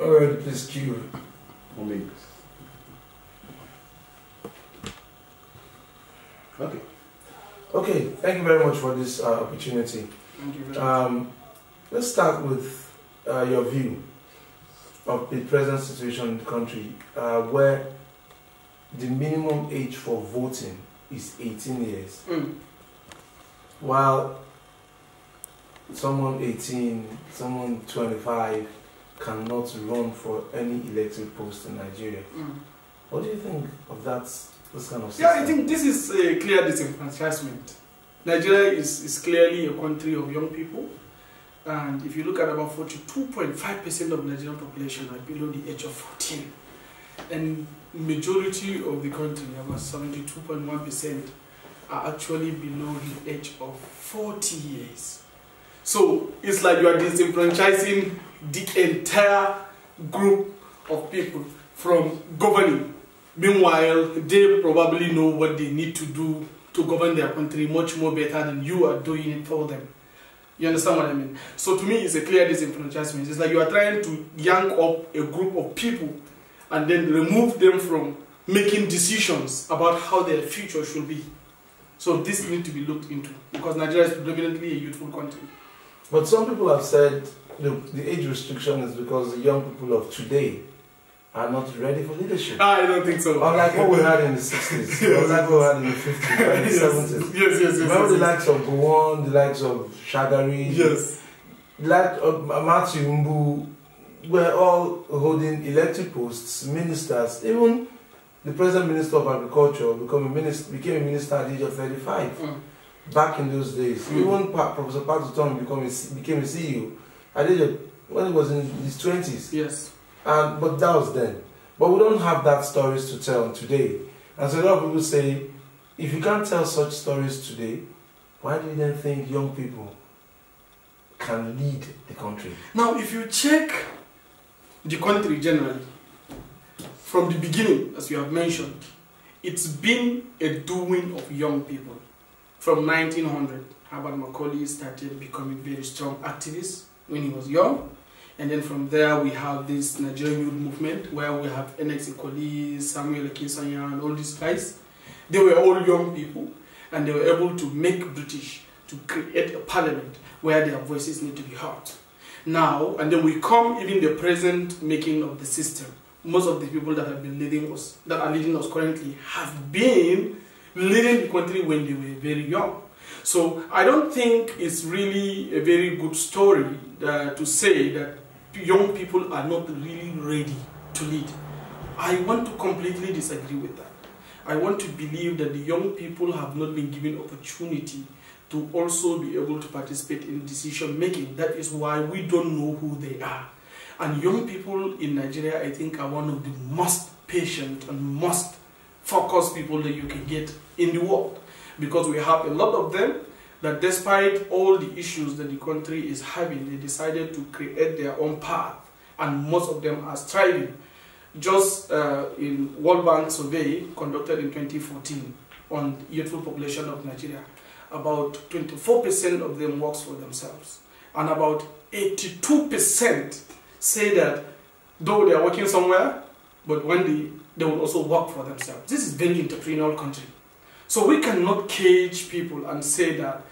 Alright, please cue. Okay. Okay, thank you very much for this opportunity. Thank you very much. Let's start with your view of the present situation in the country, where the minimum age for voting is 18 years. While someone 18, someone 25 cannot run for any elected post in Nigeria. What do you think of this kind of system? Yeah, I think this is a clear disenfranchisement. Nigeria is clearly a country of young people, and if you look at about 42.5% of Nigerian population are below the age of 14, and majority of the country, about 72.1%, are actually below the age of 40 years. So it's like you are disenfranchising the entire group of people from governing. Meanwhile, they probably know what they need to do to govern their country much more better than you are doing it for them. You understand what I mean? So to me, it's a clear disenfranchisement. It's like you are trying to yank up a group of people and then remove them from making decisions about how their future should be. So this needs to be looked into, because Nigeria is predominantly a youthful country. But some people have said, look, the age restriction is because the young people of today are not ready for leadership. I don't think so. Unlike what we had in the 60s, unlike what we had in the 50s, and the 70s. Yes. Remember the likes of Gowon, the likes of Shagari, Yes. the likes of Matthew Mbu, were all holding elected posts, ministers. Even the present Minister of Agriculture became a minister at the age of 35. Back in those days. Even Professor Pat Utomi became a CEO at the age of, when he was in his 20s. Yes. But that was then. But we don't have that stories to tell today. And so a lot of people say, if you can't tell such stories today, why do you then think young people can lead the country? Now, if you check the country generally, from the beginning, as you have mentioned, it's been a doing of young people. From 1900, Herbert Macaulay started becoming very strong activist when he was young. And then from there, we have this Nigerian youth movement, where we have NX Ikoli, Samuel Akinsanya, and all these guys. They were all young people, and they were able to make British to create a parliament where their voices need to be heard. Now, and then we come even the present making of the system. Most of the people that have been leading us, that are leading us currently, have been leading the country when they were very young. So I don't think it's really a very good story to say that young people are not really ready to lead. I want to completely disagree with that. I want to believe that the young people have not been given opportunity to also be able to participate in decision making. That is why we don't know who they are. And young people in Nigeria, I think, are one of the most patient and most focused people that you can get in the world. Because we have a lot of them that despite all the issues that the country is having, they decided to create their own path. And most of them are striving. Just in World Bank survey conducted in 2014 on youthful population of Nigeria, about 24% of them works for themselves. And about 82% say that though they are working somewhere, but one day they will also work for themselves. This is very entrepreneurial country. So we cannot cage people and say that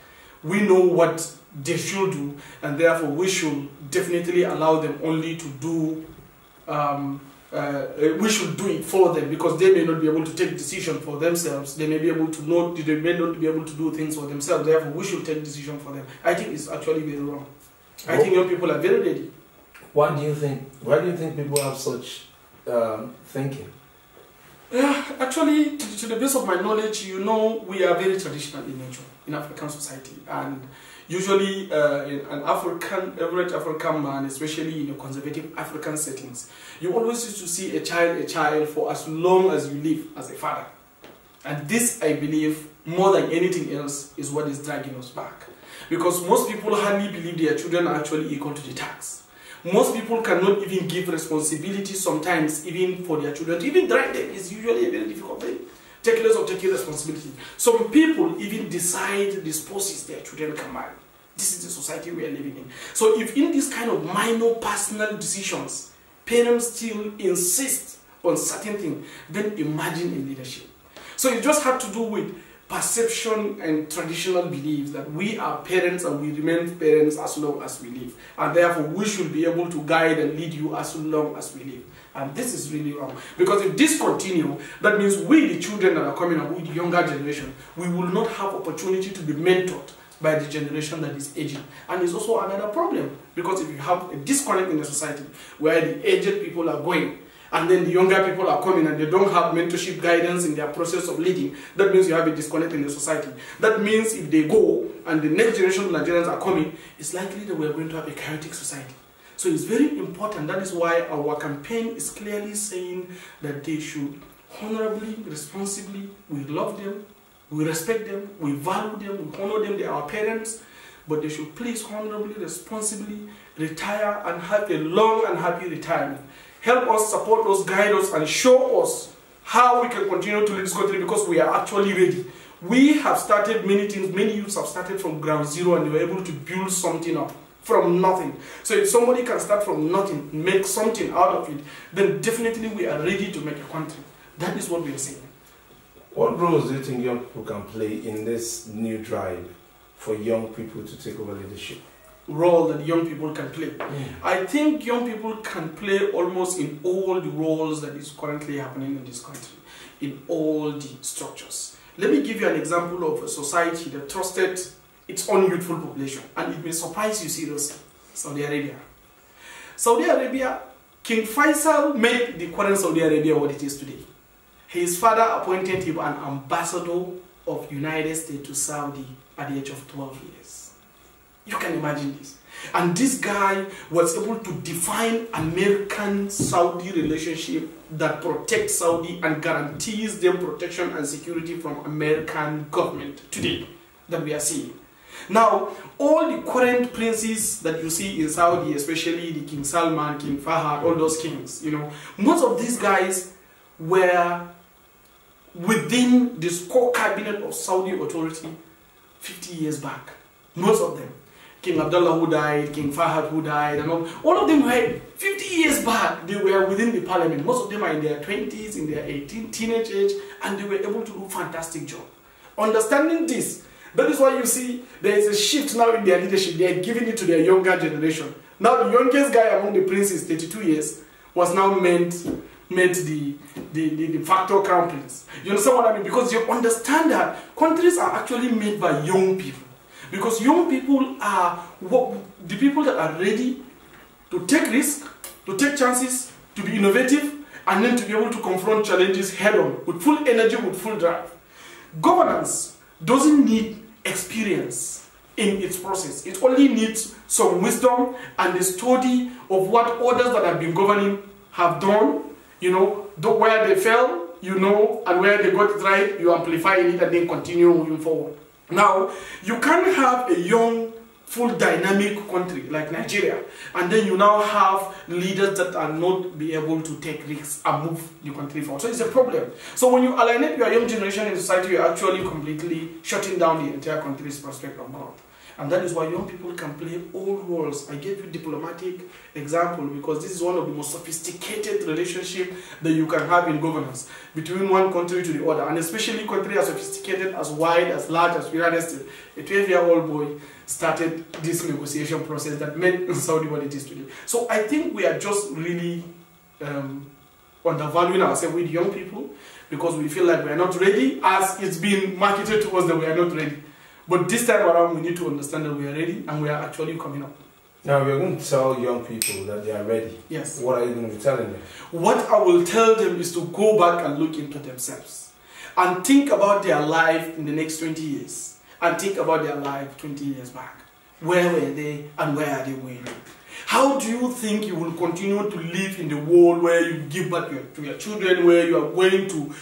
we know what they should do, and therefore we should definitely allow them only to do, we should do it for them, because they may not be able to take decision for themselves. They may be able to know, they may not be able to do things for themselves. Therefore, we should take decision for them. I think it's actually very wrong. I think young people are very ready. Why do you think people have such thinking? Yeah, actually, to the best of my knowledge, you know, we are very traditional in nature in African society, and usually in an average African man, especially in a conservative African settings, you always used to see a child for as long as you live as a father. And this, I believe, more than anything else, is what is dragging us back. Because most people hardly believe their children are actually equal to the task. Most people cannot even give responsibility sometimes, even for their children. Even drive them is usually a very difficult thing. Take less of taking responsibility. Some people even decide the spouses their children can marry. This is the society we are living in. So if in this kind of minor personal decisions, parents still insist on certain things, then imagine in leadership. So it just had to do with perception and traditional beliefs that we are parents and we remain parents as long as we live. And therefore, we should be able to guide and lead you as long as we live. And this is really wrong. Because if this continues, that means we, the children that are coming up with the younger generation, we will not have opportunity to be mentored by the generation that is aging. And it's also another problem. Because if you have a disconnect in the society where the aged people are going, and then the younger people are coming and they don't have mentorship guidance in their process of leading, that means you have a disconnect in the society. That means if they go and the next generation of Nigerians are coming, it's likely that we're going to have a chaotic society. So it's very important. That is why our campaign is clearly saying that they should honorably, responsibly, we love them, we respect them, we value them, we honor them, they are our parents, but they should please honorably, responsibly retire and have a long and happy retirement. Help us, support us, guide us, and show us how we can continue to lead this country, because we are actually ready. We have started many things, many youths have started from ground zero and they were able to build something up from nothing. So if somebody can start from nothing, make something out of it, then definitely we are ready to make a country. That is what we are saying. What roles do you think young people can play in this new drive for young people to take over leadership? Role that young people can play. I think young people can play almost in all the roles that is currently happening in this country, in all the structures. Let me give you an example of a society that trusted its own youthful population, and it may surprise you seriously. Saudi Arabia. Saudi Arabia, King Faisal made the current Saudi Arabia what it is today. His father appointed him an ambassador of United States to Saudi at the age of 12 years. You can imagine this. And this guy was able to define American-Saudi relationship that protects Saudi and guarantees them protection and security from American government today that we are seeing. Now, all the current princes that you see in Saudi, especially the King Salman, King Fahad, all those kings, you know, most of these guys were within the core cabinet of Saudi authority 50 years back. Most of them. King Abdullah who died, King Fahad who died, and all of them were 50 years back. They were within the parliament. Most of them are in their 20s, in their 18, teenage age, and they were able to do a fantastic job. Understanding this, that is why you see there is a shift now in their leadership. They are giving it to their younger generation. Now the youngest guy among the princes, 32 years, was now made the de facto crown prince. You understand what I mean? Because you understand that countries are actually made by young people. Because young people are the people that are ready to take risks, to take chances, to be innovative, and then to be able to confront challenges head-on, with full energy, with full drive. Governance doesn't need experience in its process. It only needs some wisdom and the study of what others that have been governing have done, you know, where they fell, you know, and where they got it right, you amplify it and then continue moving forward. Now, you can't have a young, full dynamic country like Nigeria, and then you now have leaders that are not be able to take risks and move the country forward. So it's a problem. So when you alienate your young generation in society, you're actually completely shutting down the entire country's prospect of growth. And that is why young people can play all roles. I gave you diplomatic example because this is one of the most sophisticated relationships that you can have in governance between one country to the other, and especially country as sophisticated, as wide, as large as United States. A 12-year-old boy started this negotiation process that made Saudi what it is today. So I think we are just really undervaluing ourselves with young people because we feel like we are not ready, as it's been marketed to us that we are not ready. But this time around, we need to understand that we are ready and we are actually coming up. Now, you're going to tell young people that they are ready. Yes. What are you going to be telling them? What I will tell them is to go back and look into themselves and think about their life in the next 20 years and think about their life 20 years back. Where were they and where are they going? How do you think you will continue to live in the world where you give back to your children, where you are going to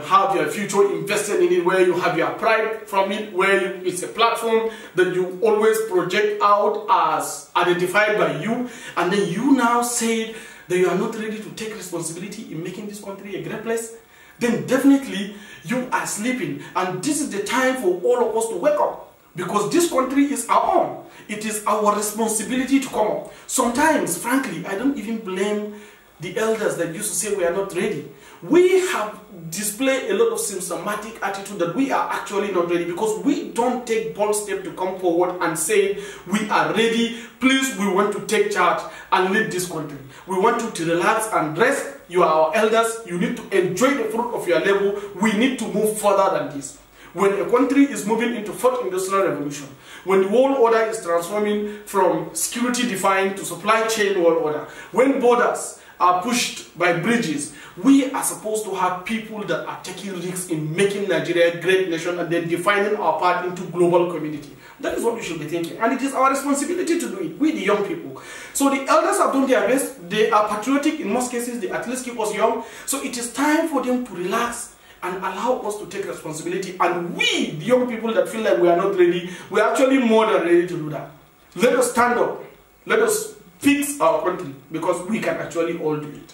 have your future invested in it, where you have your pride from it, where it's a platform that you always project out as identified by you, and then you now say that you are not ready to take responsibility in making this country a great place? Then definitely you are sleeping, and this is the time for all of us to wake up. Because this country is our own. It is our responsibility to come up. Sometimes, frankly, I don't even blame the elders that used to say we are not ready. We have displayed a lot of systematic attitude that we are actually not ready, because we don't take bold steps to come forward and say we are ready. Please, we want to take charge and lead this country. We want you to relax and rest. You are our elders. You need to enjoy the fruit of your labor. We need to move further than this. When a country is moving into fourth industrial revolution, when the world order is transforming from security defined to supply chain world order, when borders are pushed by bridges, we are supposed to have people that are taking risks in making Nigeria a great nation and then defining our part into global community. That is what we should be thinking, and it is our responsibility to do it, we the young people. So the elders have done their best. They are patriotic in most cases. They at least keep us young. So it is time for them to relax and allow us to take responsibility. And we, the young people that feel like we are not ready, we are actually more than ready to do that. Let us stand up. Let us fix our country, because we can actually all do it.